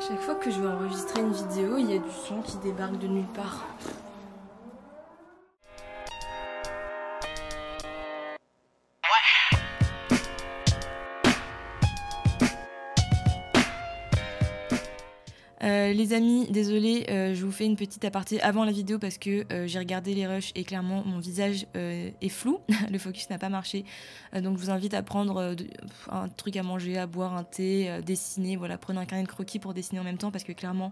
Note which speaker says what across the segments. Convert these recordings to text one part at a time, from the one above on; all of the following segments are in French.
Speaker 1: Chaque fois que je vais enregistrer une vidéo, il y a du son qui débarque de nulle part. Les amis, désolée, je vous fais une petite aparté avant la vidéo parce que j'ai regardé les rushs et clairement mon visage est flou, le focus n'a pas marché, donc je vous invite à prendre un truc à manger, à boire, un thé, dessiner, voilà, prenez un carnet de croquis pour dessiner en même temps parce que clairement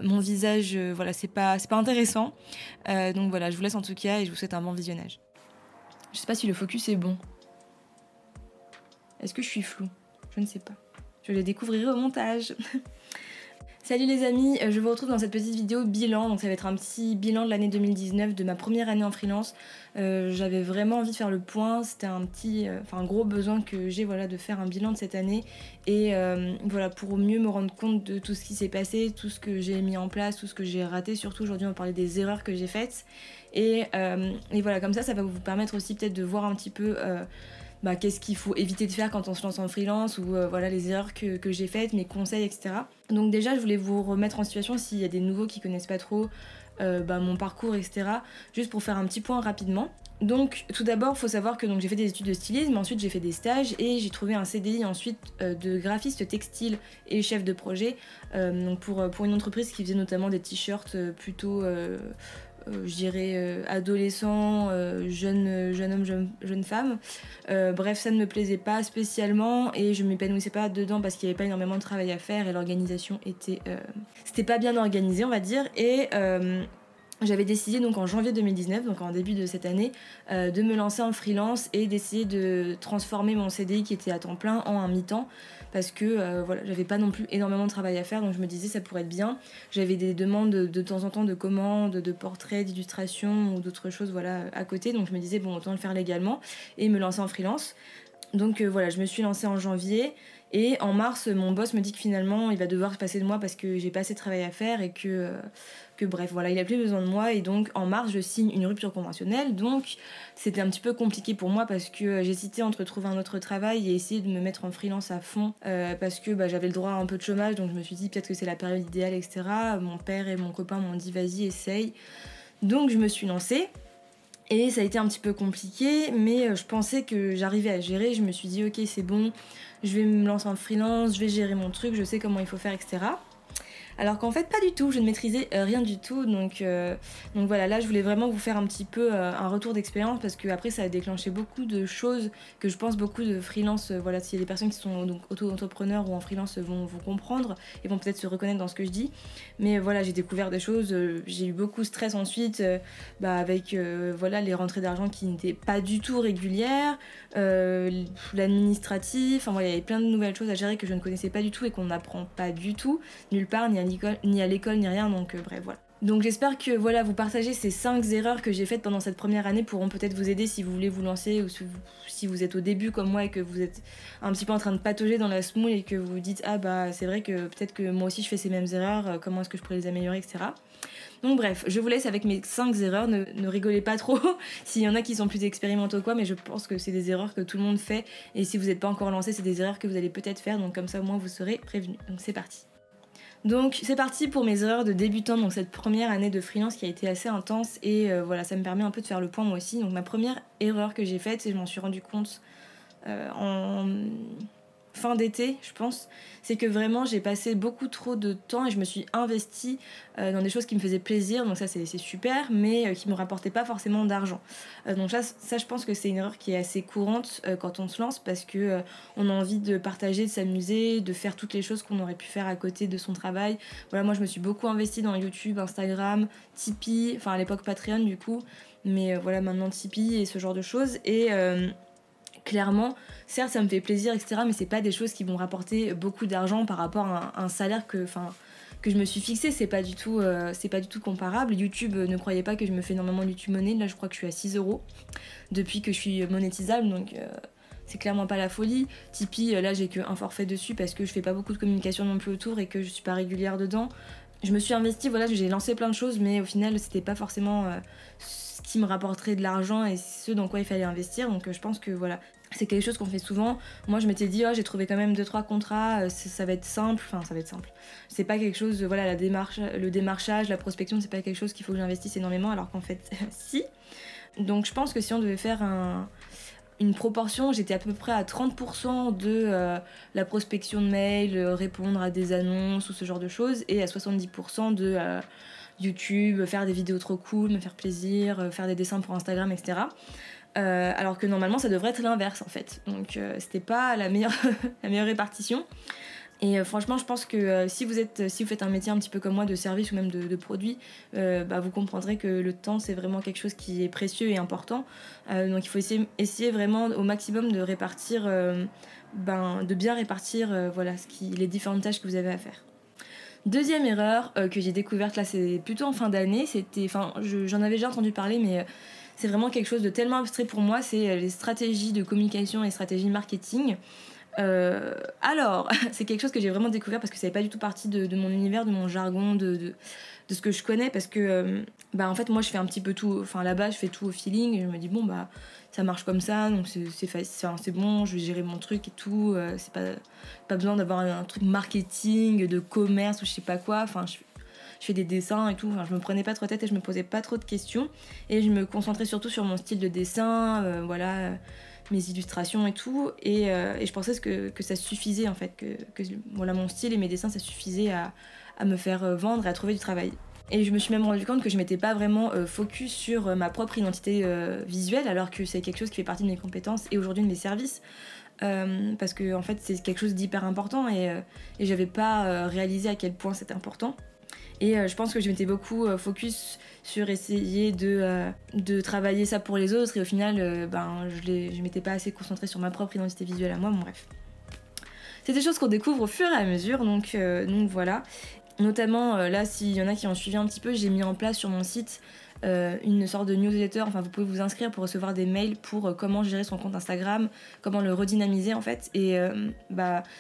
Speaker 1: mon visage, voilà, c'est pas intéressant, donc voilà, je vous laisse en tout cas et je vous souhaite un bon visionnage. Je sais pas si le focus est bon. Est-ce que je suis floue? Je ne sais pas. Je le découvrirai au montage. Salut les amis, je vous retrouve dans cette petite vidéo bilan, donc ça va être un petit bilan de l'année 2019, de ma première année en freelance. J'avais vraiment envie de faire le point, c'était un gros besoin que j'ai, voilà, de faire un bilan de cette année et voilà, pour mieux me rendre compte de tout ce qui s'est passé, tout ce que j'ai mis en place, tout ce que j'ai raté. Surtout aujourd'hui on va parler des erreurs que j'ai faites et voilà, comme ça va vous permettre aussi peut-être de voir un petit peu qu'est-ce qu'il faut éviter de faire quand on se lance en freelance ou voilà les erreurs que j'ai faites, mes conseils, etc. Donc déjà je voulais vous remettre en situation s'il y a des nouveaux qui connaissent pas trop mon parcours, etc. Juste pour faire un petit point rapidement. Donc tout d'abord il faut savoir que j'ai fait des études de stylisme, ensuite j'ai fait des stages et j'ai trouvé un CDI ensuite de graphiste textile et chef de projet donc pour une entreprise qui faisait notamment des t-shirts plutôt je dirais adolescents, jeunes hommes, jeunes femmes. Bref, ça ne me plaisait pas spécialement et je m'épanouissais pas dedans parce qu'il n'y avait pas énormément de travail à faire et l'organisation était... c'était pas bien organisé, on va dire. Et j'avais décidé donc en janvier 2019, donc en début de cette année, de me lancer en freelance et d'essayer de transformer mon CDI qui était à temps plein en un mi-temps parce que voilà, j'avais pas non plus énormément de travail à faire, donc je me disais ça pourrait être bien. J'avais des demandes de temps en temps de commandes, de portraits, d'illustrations ou d'autres choses, voilà, à côté, donc je me disais bon, autant le faire légalement et me lancer en freelance. Donc voilà, je me suis lancée en janvier et en mars, mon boss me dit que finalement il va devoir se passer de moi parce que j'ai pas assez de travail à faire et que bref, voilà, il a plus besoin de moi et donc en mars je signe une rupture conventionnelle. Donc c'était un petit peu compliqué pour moi parce que j'hésitais entre trouver un autre travail et essayer de me mettre en freelance à fond parce que j'avais le droit à un peu de chômage, donc je me suis dit peut-être que c'est la période idéale, etc. Mon père et mon copain m'ont dit vas-y, essaye. Donc je me suis lancée. Et ça a été un petit peu compliqué, mais je pensais que j'arrivais à gérer. Je me suis dit ok, c'est bon, je vais me lancer en freelance, je vais gérer mon truc, je sais comment il faut faire, etc. Alors qu'en fait pas du tout, je ne maîtrisais rien du tout, donc voilà, là je voulais vraiment vous faire un petit peu un retour d'expérience parce que après ça a déclenché beaucoup de choses que je pense beaucoup de freelance, voilà, s'il y a des personnes qui sont donc auto-entrepreneurs ou en freelance vont comprendre et vont peut-être se reconnaître dans ce que je dis, mais voilà, j'ai découvert des choses, j'ai eu beaucoup de stress ensuite avec voilà, les rentrées d'argent qui n'étaient pas du tout régulières, l'administratif, enfin voilà, il y avait plein de nouvelles choses à gérer que je ne connaissais pas du tout et qu'on n'apprend pas du tout, nulle part, ni à l'école, ni rien, donc bref, voilà. Donc j'espère que voilà, vous partagez ces 5 erreurs que j'ai faites pendant cette première année pourront peut-être vous aider si vous voulez vous lancer ou si vous êtes au début comme moi et que vous êtes un petit peu en train de patauger dans la semoule et que vous vous dites ah c'est vrai que peut-être que moi aussi je fais ces mêmes erreurs, comment est-ce que je pourrais les améliorer, etc. Donc bref, je vous laisse avec mes 5 erreurs, ne rigolez pas trop s'il y en a qui sont plus expérimentés ou quoi, mais je pense que c'est des erreurs que tout le monde fait et si vous n'êtes pas encore lancé, c'est des erreurs que vous allez peut-être faire, donc comme ça au moins vous serez prévenus. Donc c'est parti. Donc c'est parti pour mes erreurs de débutant, donc cette première année de freelance qui a été assez intense et voilà, ça me permet un peu de faire le point moi aussi. Donc ma première erreur que j'ai faite, et je m'en suis rendu compte en fin d'été, je pense, c'est que vraiment j'ai passé beaucoup trop de temps et je me suis investie dans des choses qui me faisaient plaisir, donc ça c'est super, mais qui me rapportaient pas forcément d'argent. Donc ça je pense que c'est une erreur qui est assez courante quand on se lance parce que on a envie de partager, de s'amuser, de faire toutes les choses qu'on aurait pu faire à côté de son travail. Voilà, moi je me suis beaucoup investie dans YouTube, Instagram, Tipeee, enfin à l'époque Patreon du coup, mais voilà maintenant Tipeee et ce genre de choses et clairement, certes ça me fait plaisir, etc. mais c'est pas des choses qui vont rapporter beaucoup d'argent par rapport à un salaire que je me suis fixé, c'est pas du tout comparable. YouTube, ne croyez pas que je me fais énormément de YouTube money, là je crois que je suis à 6 € depuis que je suis monétisable, donc c'est clairement pas la folie. Tipeee, là j'ai qu'un forfait dessus parce que je fais pas beaucoup de communication non plus autour et que je suis pas régulière dedans. Je me suis investie, voilà, j'ai lancé plein de choses, mais au final c'était pas forcément ce qui me rapporterait de l'argent et ce dans quoi il fallait investir, donc je pense que voilà, C'est quelque chose qu'on fait souvent. Moi, je m'étais dit, oh, j'ai trouvé quand même 2-3 contrats, ça va être simple. Enfin, ça va être simple. C'est pas quelque chose, voilà, le démarchage, la prospection, c'est pas quelque chose qu'il faut que j'investisse énormément, alors qu'en fait, si. Donc, je pense que si on devait faire une proportion, j'étais à peu près à 30% de la prospection de mails, répondre à des annonces ou ce genre de choses, et à 70% de YouTube, faire des vidéos trop cool, me faire plaisir, faire des dessins pour Instagram, etc. Alors que normalement ça devrait être l'inverse en fait. Donc c'était pas la meilleure, la meilleure répartition. Et franchement je pense que si vous faites un métier un petit peu comme moi de service ou même de produit, vous comprendrez que le temps c'est vraiment quelque chose qui est précieux et important. Donc il faut essayer vraiment au maximum de répartir, de bien répartir les différentes tâches que vous avez à faire. Deuxième erreur que j'ai découverte là, c'est plutôt en fin d'année, j'en avais déjà entendu parler, mais c'est vraiment quelque chose de tellement abstrait pour moi, c'est les stratégies de communication et les stratégies marketing. Alors, c'est quelque chose que j'ai vraiment découvert parce que ça n'est pas du tout partie de mon univers, de mon jargon, de ce que je connais, parce que en fait moi je fais un petit peu tout, enfin là-bas je fais tout au feeling, et je me dis bon ça marche comme ça, donc c'est bon, je vais gérer mon truc et tout, c'est pas besoin d'avoir un truc marketing, de commerce ou je sais pas quoi, enfin je fais des dessins et tout, enfin, je me prenais pas trop tête et je me posais pas trop de questions, et je me concentrais surtout sur mon style de dessin, mes illustrations et tout, et je pensais que ça suffisait en fait, que mon style et mes dessins ça suffisait à me faire vendre et à trouver du travail. Et je me suis même rendu compte que je m'étais pas vraiment focus sur ma propre identité visuelle, alors que c'est quelque chose qui fait partie de mes compétences et aujourd'hui de mes services, parce que en fait c'est quelque chose d'hyper important, et j'avais pas réalisé à quel point c'était important. Et je pense que je m'étais beaucoup focus sur essayer de travailler ça pour les autres, et au final je m'étais pas assez concentrée sur ma propre identité visuelle à moi. Bon bref, c'est des choses qu'on découvre au fur et à mesure, donc voilà. Notamment là, s'il y en a qui ont suivi un petit peu, j'ai mis en place sur mon site une sorte de newsletter. Enfin, vous pouvez vous inscrire pour recevoir des mails pour comment gérer son compte Instagram, comment le redynamiser en fait. Et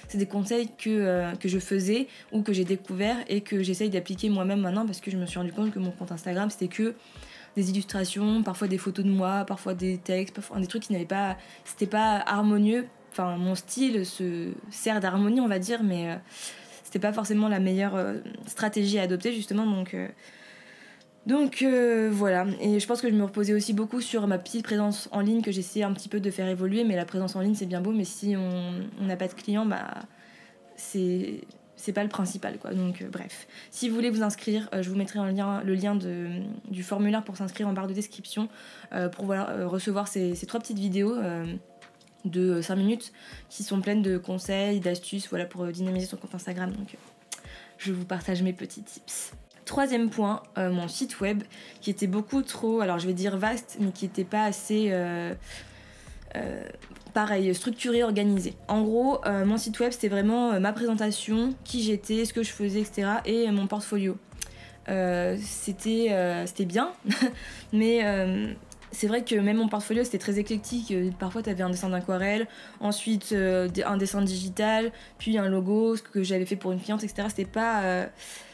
Speaker 1: c'est des conseils que je faisais ou que j'ai découvert et que j'essaye d'appliquer moi-même maintenant, parce que je me suis rendu compte que mon compte Instagram c'était que des illustrations, parfois des photos de moi, parfois des textes, parfois des trucs qui c'était pas harmonieux. Enfin, mon style se sert d'harmonie, on va dire, mais c'était pas forcément la meilleure stratégie à adopter justement, donc voilà. Et je pense que je me reposais aussi beaucoup sur ma petite présence en ligne que j'essayais un petit peu de faire évoluer, mais la présence en ligne c'est bien beau, mais si on n'a pas de clients, c'est pas le principal quoi. Donc bref, si vous voulez vous inscrire, je vous mettrai le lien du formulaire pour s'inscrire en barre de description, pour recevoir ces 3 petites vidéos de 5 minutes qui sont pleines de conseils, d'astuces, pour dynamiser son compte Instagram. Donc je vous partage mes petits tips. Troisième point, mon site web qui était beaucoup trop, alors je vais dire vaste, mais qui n'était pas assez structuré, organisé. En gros, mon site web c'était vraiment ma présentation, qui j'étais, ce que je faisais, etc. et mon portfolio. C'était bien, mais c'est vrai que même mon portfolio c'était très éclectique. Parfois t'avais un dessin d'aquarelle, ensuite un dessin digital, puis un logo, ce que j'avais fait pour une cliente, etc.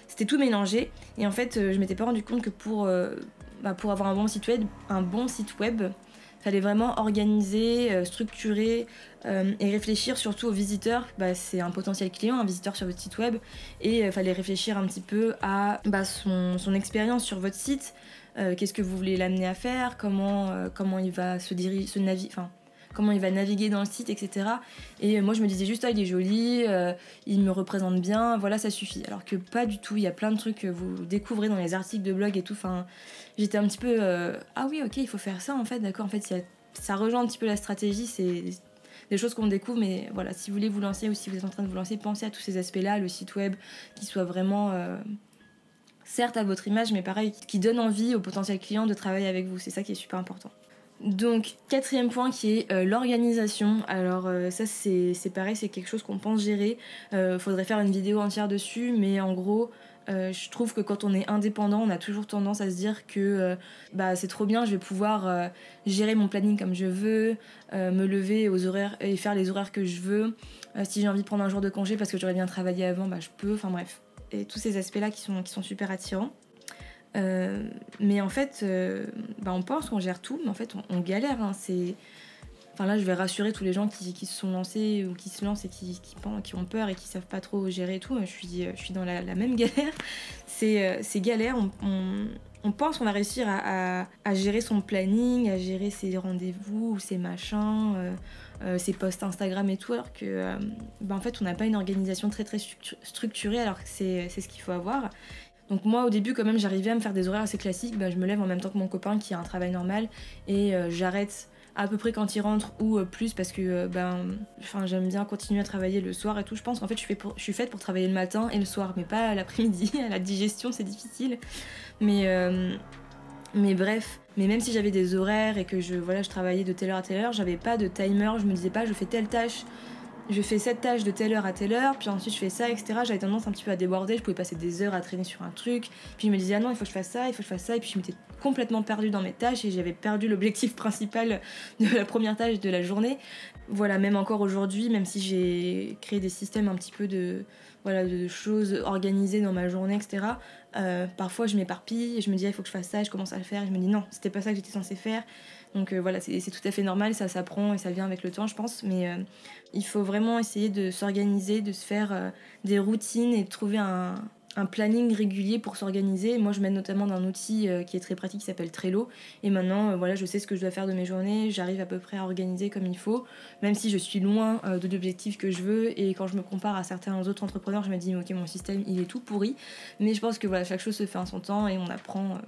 Speaker 1: C'était tout mélangé, et en fait je m'étais pas rendu compte que pour avoir un bon site web, fallait vraiment organiser, structurer et réfléchir surtout aux visiteurs. C'est un potentiel client, un visiteur sur votre site web, et fallait réfléchir un petit peu à son expérience sur votre site. Qu'est-ce que vous voulez l'amener à faire, comment il va comment il va naviguer dans le site, etc. Et moi je me disais juste il est joli, il me représente bien, voilà, ça suffit. Alors que pas du tout, il y a plein de trucs que vous découvrez dans les articles de blog et tout. Enfin, j'étais un petit peu ah oui, ok, il faut faire ça en fait, d'accord, en fait ça rejoint un petit peu la stratégie, c'est des choses qu'on découvre. Mais voilà, si vous voulez vous lancer ou si vous êtes en train de vous lancer, pensez à tous ces aspects-là, le site web qui soit vraiment certes à votre image, mais pareil, qui donne envie au potentiel client de travailler avec vous. C'est ça qui est super important. Donc, 4e point qui est l'organisation. Alors ça c'est pareil, c'est quelque chose qu'on pense gérer. Faudrait faire une vidéo entière dessus, mais en gros, je trouve que quand on est indépendant, on a toujours tendance à se dire que c'est trop bien, je vais pouvoir gérer mon planning comme je veux, me lever aux horaires et faire les horaires que je veux. Si j'ai envie de prendre un jour de congé parce que j'aurais bien travaillé avant, je peux. Enfin bref, et tous ces aspects-là qui sont super attirants. Mais en fait, on pense qu'on gère tout, mais en fait on galère, hein. Enfin là, je vais rassurer tous les gens qui se sont lancés ou qui se lancent et qui ont peur et qui savent pas trop gérer et tout. Je suis dans la même galère. C'est galère. On pense qu'on va réussir à gérer son planning, à gérer ses rendez-vous, ses machins, ses posts Instagram et tout, alors que en fait on n'a pas une organisation très très structurée, alors que c'est ce qu'il faut avoir. Donc moi au début quand même j'arrivais à me faire des horaires assez classiques, je me lève en même temps que mon copain qui a un travail normal et j'arrête à peu près quand il rentre ou plus parce que j'aime bien continuer à travailler le soir et tout. Je pense qu'en fait je suis faite pour travailler le matin et le soir, mais pas l'après-midi. À la digestion c'est difficile. Mais bref, mais même si j'avais des horaires et que je travaillais de telle heure à telle heure, j'avais pas de timer, je me disais pas je fais telle tâche, je fais cette tâche de telle heure à telle heure, puis ensuite je fais ça, etc. J'avais tendance un petit peu à déborder, je pouvais passer des heures à traîner sur un truc, puis je me disais ah non il faut que je fasse ça, il faut que je fasse ça, et puis je m'étais complètement perdue dans mes tâches et j'avais perdu l'objectif principal de la première tâche de la journée. Voilà, même encore aujourd'hui, même si j'ai créé des systèmes un petit peu de choses organisées dans ma journée, etc. Parfois je m'éparpille et je me dis il faut que je fasse ça et je commence à le faire et je me dis non, c'était pas ça que j'étais censée faire. Donc c'est tout à fait normal, ça s'apprend et ça vient avec le temps je pense, mais il faut vraiment essayer de s'organiser, de se faire des routines et de trouver un planning régulier pour s'organiser. Moi je m'aide notamment d'un outil qui est très pratique qui s'appelle Trello et maintenant je sais ce que je dois faire de mes journées, j'arrive à peu près à organiser comme il faut, même si je suis loin de l'objectif que je veux et quand je me compare à certains autres entrepreneurs je me dis ok mon système il est tout pourri, mais je pense que chaque chose se fait en son temps et on apprend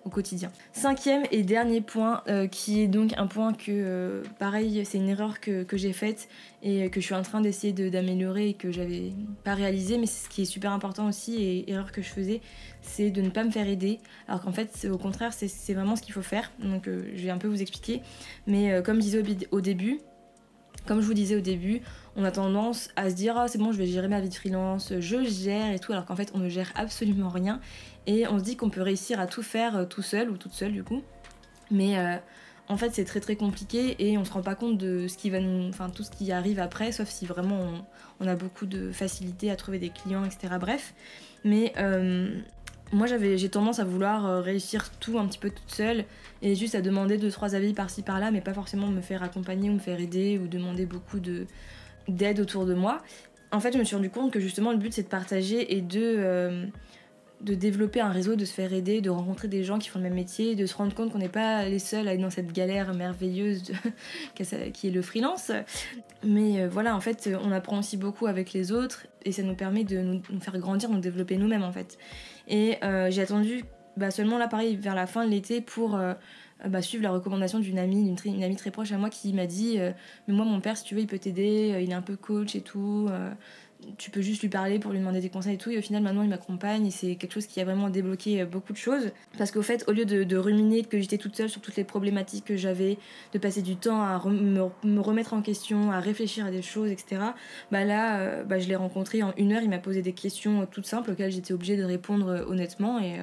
Speaker 1: au quotidien. 5e et dernier point, qui est donc un point que, pareil, c'est une erreur que j'ai faite et que je suis en train d'essayer d'améliorer et que j'avais pas réalisé, mais c'est ce qui est super important aussi, et erreur que je faisais, c'est de ne pas me faire aider, alors qu'en fait, au contraire, c'est vraiment ce qu'il faut faire, donc je vais un peu vous expliquer, mais comme je disais comme je vous disais au début, on a tendance à se dire ah c'est bon je vais gérer ma vie de freelance, je gère et tout, alors qu'en fait on ne gère absolument rien et on se dit qu'on peut réussir à tout faire tout seul ou toute seule du coup, mais en fait c'est très très compliqué et on se rend pas compte de ce qui va tout ce qui arrive après, sauf si vraiment on a beaucoup de facilité à trouver des clients, etc. Bref, mais moi j'ai tendance à vouloir réussir tout un petit peu toute seule et juste à demander 2-3 avis par-ci par-là, mais pas forcément me faire accompagner ou me faire aider ou demander beaucoup d'aide autour de moi. En fait je me suis rendu compte que justement le but c'est de partager et de développer un réseau, de se faire aider, de rencontrer des gens qui font le même métier, de se rendre compte qu'on n'est pas les seuls à être dans cette galère merveilleuse qui est le freelance. Mais en fait, on apprend aussi beaucoup avec les autres et ça nous permet de nous faire grandir, nous développer nous-mêmes en fait. Et j'ai attendu seulement là pareil vers la fin de l'été pour suivre la recommandation d'une amie très proche à moi qui m'a dit mais moi mon père si tu veux il peut t'aider, il est un peu coach et tout, tu peux juste lui parler pour lui demander des conseils et tout, et au final maintenant il m'accompagne et c'est quelque chose qui a vraiment débloqué beaucoup de choses, parce qu'au fait au lieu de ruminer que j'étais toute seule sur toutes les problématiques que j'avais, de passer du temps à me remettre en question, à réfléchir à des choses, etc. Je l'ai rencontré en 1 heure, il m'a posé des questions toutes simples auxquelles j'étais obligée de répondre honnêtement, et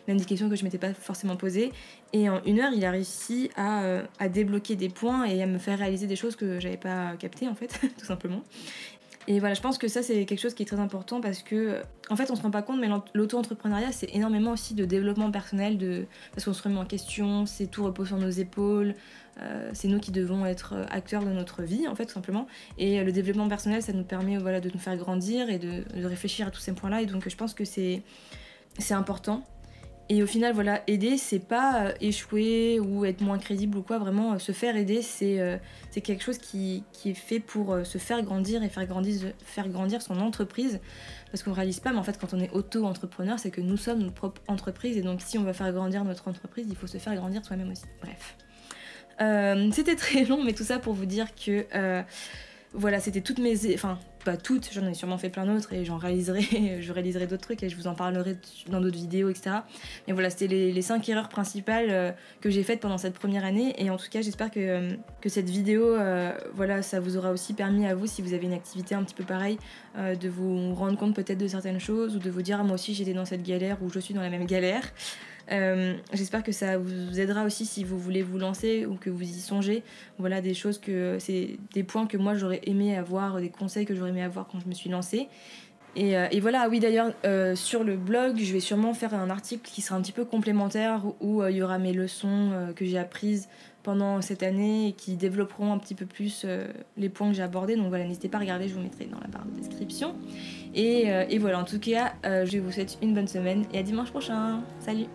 Speaker 1: même des questions que je m'étais pas forcément posées, et en 1 heure il a réussi à débloquer des points et à me faire réaliser des choses que j'avais pas captées en fait tout simplement. Et je pense que ça c'est quelque chose qui est très important, parce que en fait on se rend pas compte, mais l'auto-entrepreneuriat c'est énormément aussi de développement personnel, parce qu'on se remet en question, c'est tout repose sur nos épaules, c'est nous qui devons être acteurs de notre vie en fait tout simplement, et le développement personnel ça nous permet de nous faire grandir et de réfléchir à tous ces points là, et donc je pense que c'est important. Et au final, aider, c'est pas échouer ou être moins crédible ou quoi. Vraiment, se faire aider, c'est quelque chose qui est fait pour se faire grandir et faire grandir son entreprise. Parce qu'on ne réalise pas, mais en fait, quand on est auto-entrepreneur, c'est que nous sommes notre propre entreprise. Et donc, si on veut faire grandir notre entreprise, il faut se faire grandir soi-même aussi. Bref. C'était très long, mais tout ça pour vous dire que... c'était toutes mes... Enfin, pas toutes, j'en ai sûrement fait plein d'autres et je réaliserai d'autres trucs et je vous en parlerai dans d'autres vidéos, etc. Mais c'était les 5 erreurs principales que j'ai faites pendant cette première année, et en tout cas j'espère que cette vidéo, ça vous aura aussi permis à vous, si vous avez une activité un petit peu pareille, de vous rendre compte peut-être de certaines choses, ou de vous dire ah, moi aussi j'étais dans cette galère, ou je suis dans la même galère. J'espère que ça vous aidera aussi si vous voulez vous lancer ou que vous y songez. Des choses c'est des points que moi j'aurais aimé avoir, des conseils que j'aurais aimé avoir quand je me suis lancée. Et oui d'ailleurs sur le blog je vais sûrement faire un article qui sera un petit peu complémentaire où il y aura mes leçons que j'ai apprises pendant cette année et qui développeront un petit peu plus les points que j'ai abordés. Donc voilà, n'hésitez pas à regarder, je vous mettrai dans la barre de description. Et voilà, en tout cas, je vous souhaite une bonne semaine et à dimanche prochain. Salut!